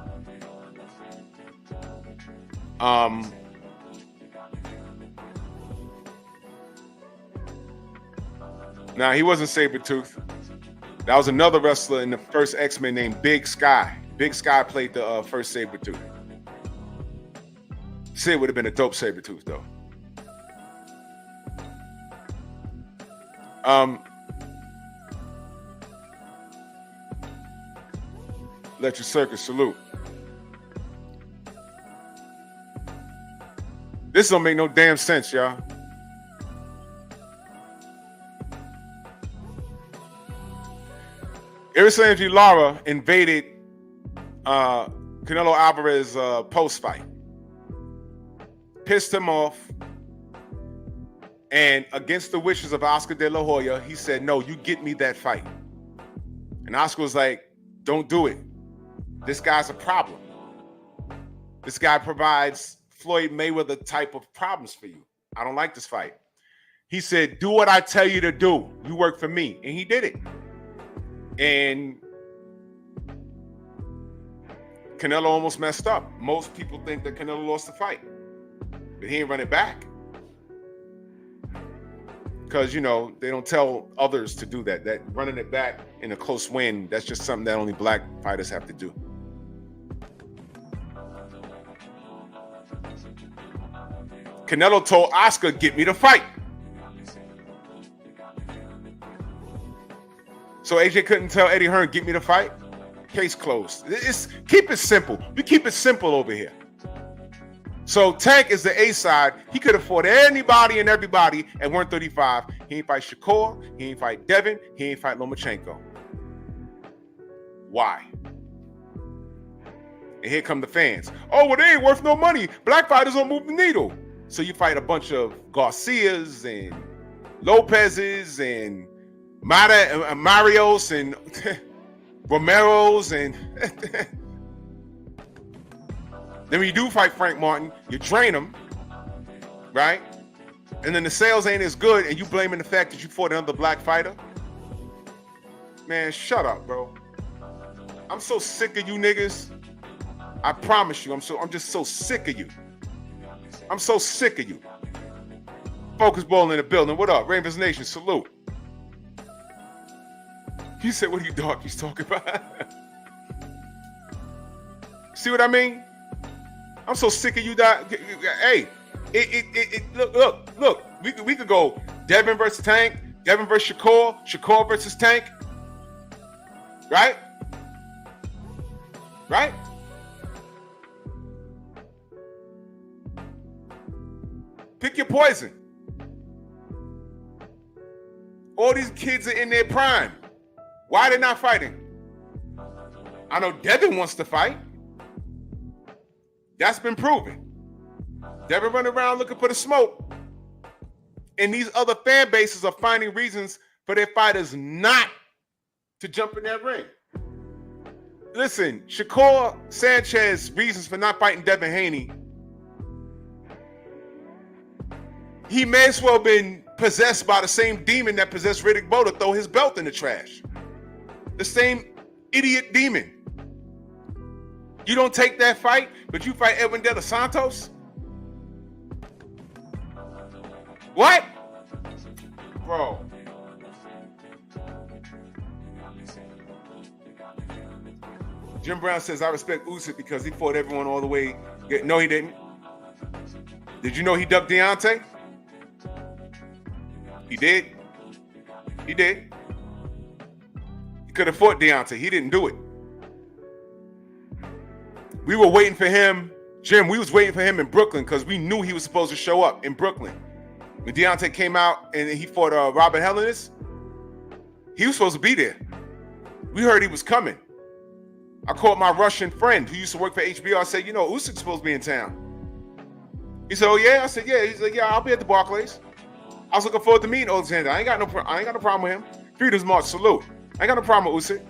Now, he wasn't saber-toothed. That was another wrestler in the first X-Men named Big Sky. Big Sky played the first Sabretooth. Sid would have been a dope Sabretooth, though. Electric Circus, salute. This don't make no damn sense, y'all. Erislandy Lara invaded Canelo Alvarez post-fight. Pissed him off. And against the wishes of Oscar De La Hoya, he said, no, you get me that fight. And Oscar was like, don't do it. This guy's a problem. This guy provides Floyd Mayweather type of problems for you. I don't like this fight. He said, do what I tell you to do. You work for me. And he did it. And Canelo almost messed up. Most people think that Canelo lost the fight. But he ain't run it back. Because, you know, they don't tell others to do that. That running it back in a close win, that's just something that only black fighters have to do. Canelo told Oscar, get me the fight. So AJ couldn't tell Eddie Hearn, get me the fight. Case closed. Keep it simple. We keep it simple over here. So Tank is the A side. He could have fought anybody and everybody at 135. He ain't fight Shakur. He ain't fight Devin. He ain't fight Lomachenko. Why? And here come the fans. Oh, well, they ain't worth no money. Black fighters don't move the needle. So you fight a bunch of Garcias and Lopez's and Marios and Romero's and then when you do fight Frank Martin, you drain him, right? And then the sales ain't as good and you blaming the fact that you fought another black fighter? Man, shut up, bro. I'm so sick of you niggas. I promise you, I'm just so sick of you. I'm so sick of you. Focus Bowl in the building. What up? Rainbows Nation, salute. He said, what are you darkies talking about? See what I mean? I'm so sick of you. Hey, look. We could go Devin versus Tank, Devin versus Shakur, Shakur versus Tank. Right? Right? Pick your poison. All these kids are in their prime. Why are they not fighting? I know Devin wants to fight. That's been proven. Devin running around looking for the smoke. And these other fan bases are finding reasons for their fighters not to jump in that ring. Listen, Shakur Sanchez reasons for not fighting Devin Haney. He may as well been possessed by the same demon that possessed Riddick Bowe to throw his belt in the trash. The same idiot demon. You don't take that fight, but you fight Edwin De Los Santos? What? Bro. Jim Brown says, I respect Usyk because he fought everyone all the way. No, he didn't. Did you know he ducked Deontay? He did. He did. He could have fought Deontay. He didn't do it. We were waiting for him. Jim, we was waiting for him in Brooklyn because we knew he was supposed to show up in Brooklyn. When Deontay came out and he fought Robert Helenius, he was supposed to be there. We heard he was coming. I called my Russian friend who used to work for HBO. I said, you know, Usyk's supposed to be in town. He said, oh, yeah? I said, yeah. He's like, yeah, I'll be at the Barclays. I was looking forward to meeting Alexander. I ain't got no problem with him. Freedom's March, salute. I ain't got no problem with Usyk.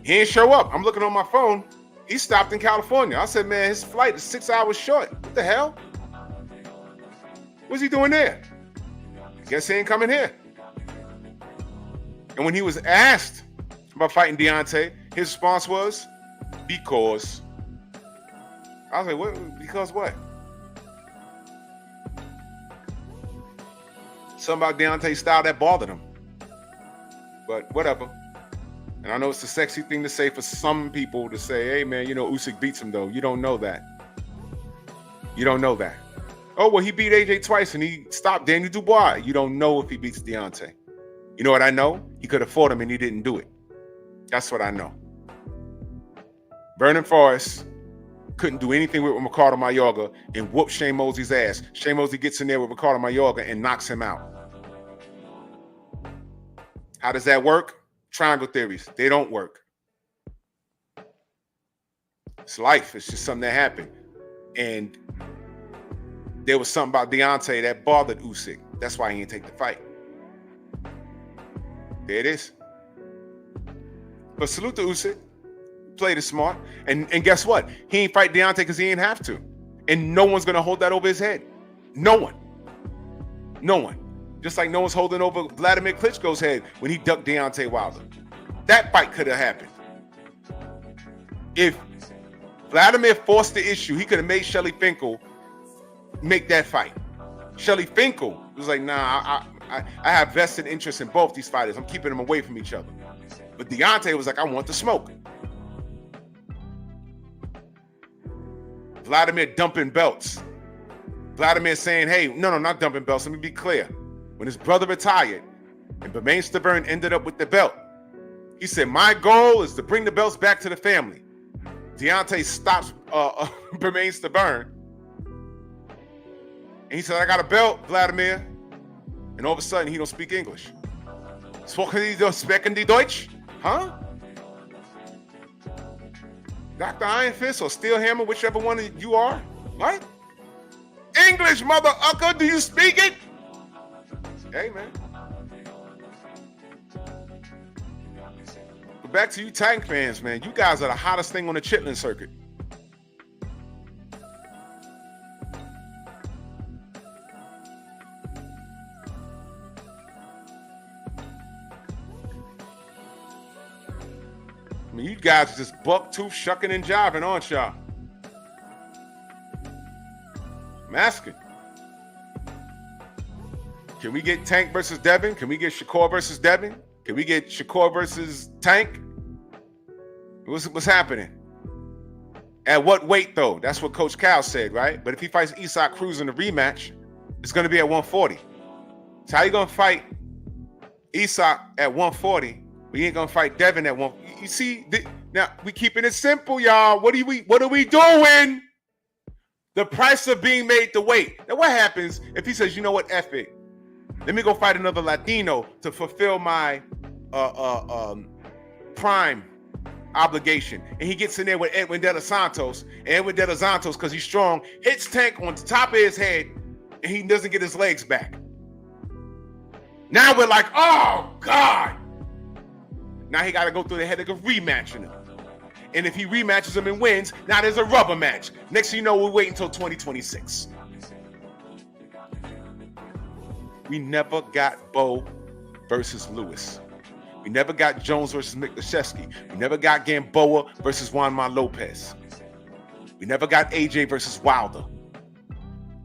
He ain't show up. I'm looking on my phone. He stopped in California. I said, man, his flight is 6 hours short. What the hell? What's he doing there? Guess he ain't coming here. And when he was asked about fighting Deontay, his response was, because. I was like, what? Because what? Something about Deontay's style that bothered him. but whatever. And I know it's a sexy thing to say for some people to say, hey, man, you know, Usyk beats him, though. You don't know that. You don't know that. Oh, well, he beat AJ twice and he stopped Daniel Dubois. You don't know if he beats Deontay. You know what I know? He could have fought him and he didn't do it. That's what I know. Vernon Forrest couldn't do anything with Ricardo Mayorga and whoop Shane Mosley's ass. Shane Mosley gets in there with Ricardo Mayorga and knocks him out. How does that work? Triangle theories. They don't work. It's life. It's just something that happened. And there was something about Deontay that bothered Usyk. That's why he didn't take the fight. There it is. But salute to Usyk. Played it smart. And guess what? He ain't fight Deontay because he ain't have to. And no one's going to hold that over his head. No one. No one. Just like no one's holding over Vladimir Klitschko's head when he ducked Deontay Wilder. That fight could have happened. If Vladimir forced the issue, he could have made Shelly Finkel make that fight. Shelly Finkel was like, nah, I have vested interest in both these fighters. I'm keeping them away from each other. But Deontay was like, I want the smoke. Vladimir dumping belts. Vladimir saying, hey, no, not dumping belts. Let me be clear. When his brother retired and Bermane Stiverne ended up with the belt, he said, my goal is to bring the belts back to the family. Deontay stops Bermane Stiverne. And he said, I got a belt, Vladimir. And all of a sudden, he don't speak English. Sprechen die Deutsch? Huh? Dr. Iron Fist or Steel Hammer, whichever one you are. What? English, mother ucker, do you speak it? Hey, man. But back to you Tank fans, man. You guys are the hottest thing on the Chitlin circuit. I mean, you guys are just buck tooth shucking and jiving, aren't y'all? I'm asking. Can we get Tank versus Devin? Can we get Shakur versus Devin? Can we get Shakur versus Tank? What's happening? At what weight, though? That's what Coach Cal said, right? But if he fights Isaac Cruz in the rematch, it's going to be at 140. So how you going to fight Isaac at 140? We ain't going to fight Devin at 140. You see, now we keeping it simple, y'all. What are we doing? The price of being made to wait. Now, what happens if he says, you know what, F it. Let me go fight another Latino to fulfill my prime obligation. And he gets in there with Edwin De Los Santos. And Edwin De Los Santos, because he's strong, hits Tank on the top of his head, and he doesn't get his legs back. Now we're like, oh, God. Now he got to go through the headache of rematching him. And if he rematches him and wins, now there's a rubber match. Next thing you know, we'll wait until 2026. We never got Bowe versus Lewis. We never got Jones versus Michalczewski. We never got Gamboa versus Juanma Lopez. We never got AJ versus Wilder.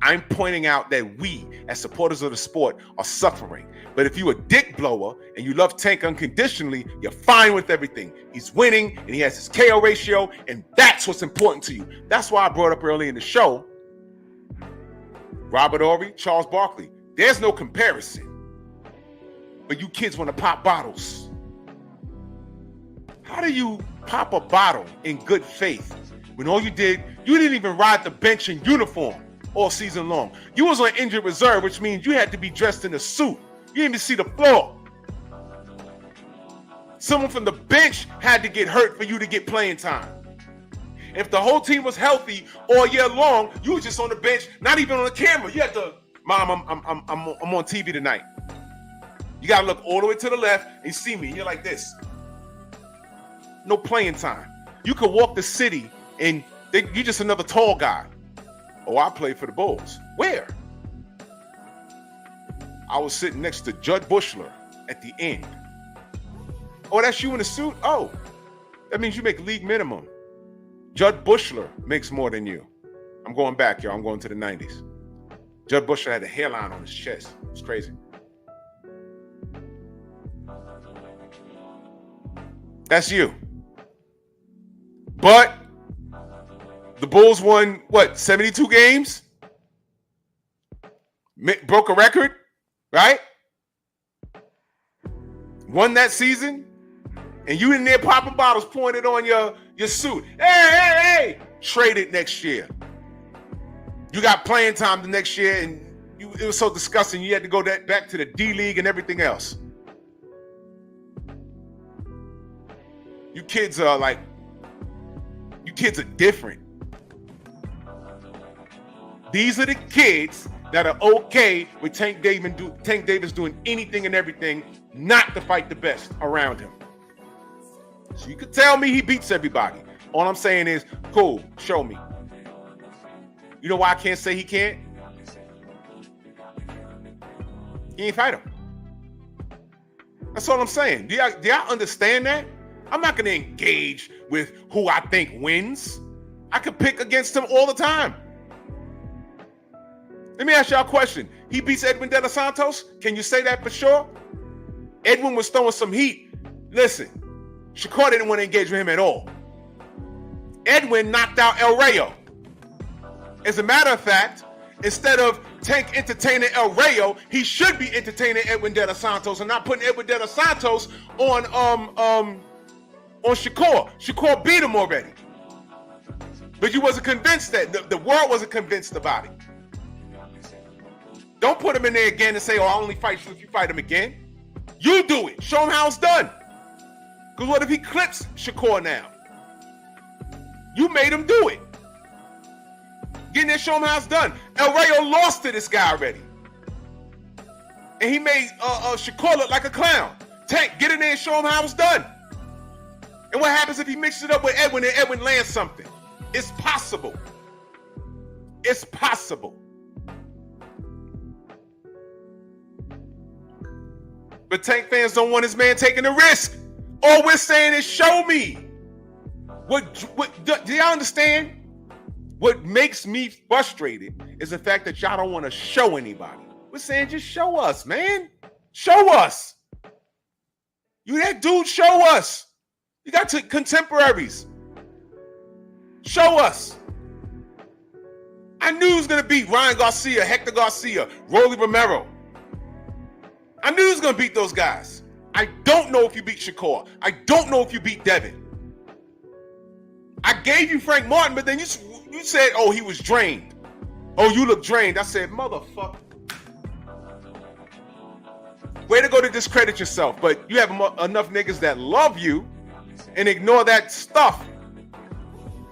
I'm pointing out that we, as supporters of the sport, are suffering. But if you're a dick blower and you love Tank unconditionally, you're fine with everything. He's winning and he has his KO ratio, and that's what's important to you. That's why I brought up early in the show, Robert Horry, Charles Barkley. There's no comparison. But you kids want to pop bottles. How do you pop a bottle in good faith when all you didn't even ride the bench in uniform all season long? You was on injured reserve, which means you had to be dressed in a suit. You didn't even see the floor. Someone from the bench had to get hurt for you to get playing time. If the whole team was healthy all year long, you were just on the bench, not even on the camera. You had to, Mom, I'm on TV tonight. You gotta look all the way to the left and see me. You're like this. No playing time. You could walk the city and you're just another tall guy. Oh, I played for the Bulls. Where? I was sitting next to Judd Bushler at the end. Oh, that's you in a suit? Oh, that means you make league minimum. Judd Bushler makes more than you. I'm going back, y'all. I'm going to the 90s. Judd Bushler had a hairline on his chest. It's crazy. That's you. But the Bulls won, 72 games? Broke a record, right? Won that season? And you in there popping bottles, pouring it on your suit. Hey! Trade it next year. You got playing time the next year, and it was so disgusting. You had to go back to the D League and everything else. You kids are different. These are the kids that are okay with Tank Davis doing anything and everything not to fight the best around him. So you could tell me he beats everybody. All I'm saying is, cool, show me. You know why I can't say he can't? He ain't fight him. That's all I'm saying. Do y'all understand that? I'm not going to engage with who I think wins. I could pick against him all the time. Let me ask y'all a question. He beats Edwin De Los Santos? Can you say that for sure? Edwin was throwing some heat. Listen, Shakur didn't want to engage with him at all. Edwin knocked out El Rayo. As a matter of fact, instead of Tank entertaining El Rayo, he should be entertaining Edwin De Los Santos and not putting Edwin De Los Santos on Shakur. Shakur beat him already. But you wasn't convinced that. The world wasn't convinced about it. Don't put him in there again and say, I only fight you if you fight him again. You do it. Show him how it's done. Because what if he clips Shakur now? You made him do it. Get in there, show him how it's done. El Rayo lost to this guy already. And he made Shakur look like a clown. Tank, get in there and show him how it's done. And what happens if he mixes it up with Edwin and Edwin lands something? It's possible. It's possible. But Tank fans don't want his man taking the risk. All we're saying is show me. Do y'all understand? What makes me frustrated is the fact that y'all don't want to show anybody. We're saying just show us, man. Show us. You that dude, show us. You got contemporaries. Show us. I knew he was going to beat Ryan Garcia, Hector Garcia, Rolly Romero. I knew he was going to beat those guys. I don't know if you beat Shakur. I don't know if you beat Devin. I gave you Frank Martin, but then you said, oh, he was drained. Oh, you look drained. I said, motherfucker. Way to go to discredit yourself. But you have enough niggas that love you and ignore that stuff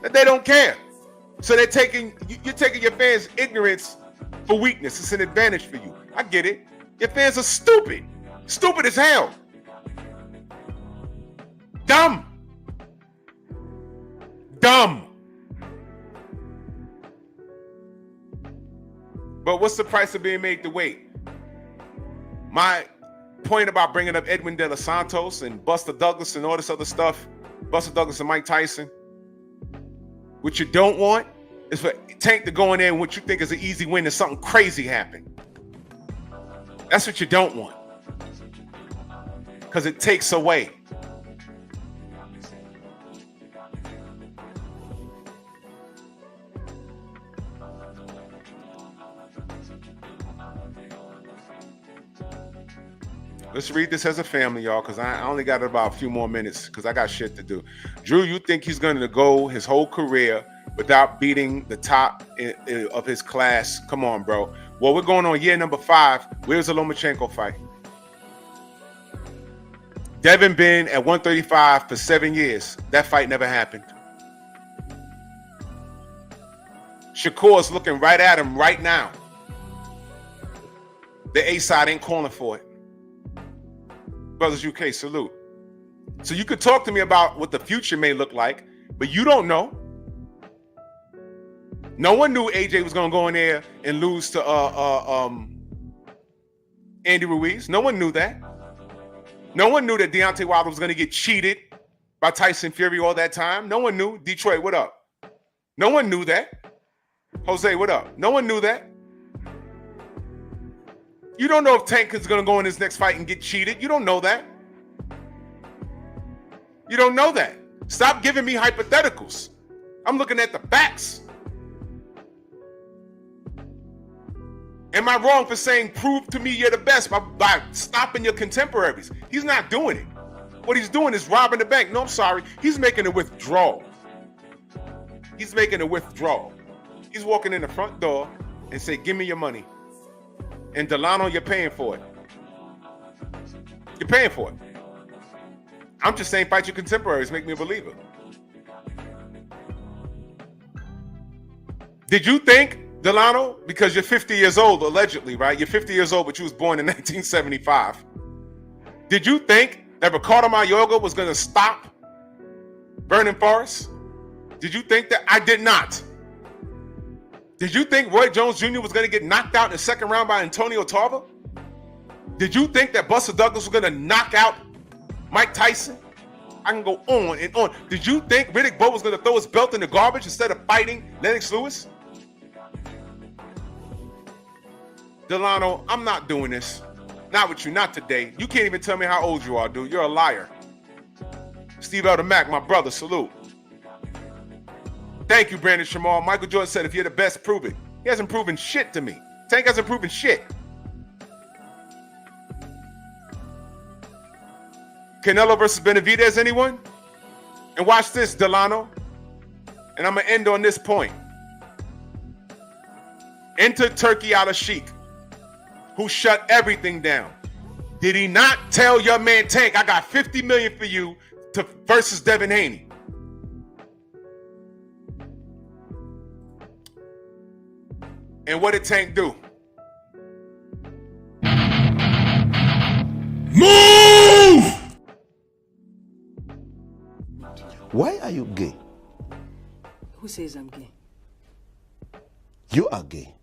that they don't care. So you're taking your fans' ignorance for weakness. It's an advantage for you. I get it. Your fans are stupid. Stupid as hell. Dumb. But what's the price of being made to wait? My point about bringing up Edwin De Los Santos and Buster Douglas and all this other stuff, Buster Douglas and Mike Tyson, what you don't want is for Tank to go in there and what you think is an easy win and something crazy happen. That's what you don't want. Because it takes away. Let's read this as a family, y'all, because I only got about a few more minutes because I got shit to do. Drew, you think he's going to go his whole career without beating the top of his class? Come on, bro. Well, we're going on year number 5. Where's the Lomachenko fight? Devin been at 135 for 7 years. That fight never happened. Shakur is looking right at him right now. The A side ain't calling for it. Brothers UK, salute. So you could talk to me about what the future may look like, but you don't know. No one knew AJ was going to go in there and lose to Andy Ruiz. No one knew that. No one knew that Deontay Wilder was going to get cheated by Tyson Fury all that time. No one knew. Detroit, what up? No one knew that. Jose, what up? No one knew that. You don't know if Tank is going to go in his next fight and get cheated. You don't know that. You don't know that. Stop giving me hypotheticals. I'm looking at the facts. Am I wrong for saying prove to me you're the best by stopping your contemporaries? He's not doing it. What he's doing is robbing the bank. No, I'm sorry. He's making a withdrawal. He's making a withdrawal. He's walking in the front door and say, give me your money. And Delano, you're paying for it. You're paying for it. I'm just saying fight your contemporaries, make me a believer. Did you think, Delano, because you're 50 years old, allegedly, right? You're 50 years old, but you was born in 1975. Did you think that Ricardo Mayorga was going to stop burning forests? Did you think that? I did not. Did you think Roy Jones Jr. was going to get knocked out in the second round by Antonio Tarver? Did you think that Buster Douglas was going to knock out Mike Tyson? I can go on and on. Did you think Riddick Bowe was going to throw his belt in the garbage instead of fighting Lennox Lewis? Delano, I'm not doing this. Not with you, not today. You can't even tell me how old you are, dude. You're a liar. Steve Elder Mack, my brother, salute. Thank you, Brandon Shamal. Michael Jordan said, if you're the best, prove it. He hasn't proven shit to me. Tank hasn't proven shit. Canelo versus Benavidez, anyone? And watch this, Delano. And I'm going to end on this point. Enter Turki Al-Sheikh, who shut everything down. Did he not tell your man Tank, I got $50 million for you versus Devin Haney? And what did Tank do? Move! Why are you gay? Who says I'm gay? You are gay.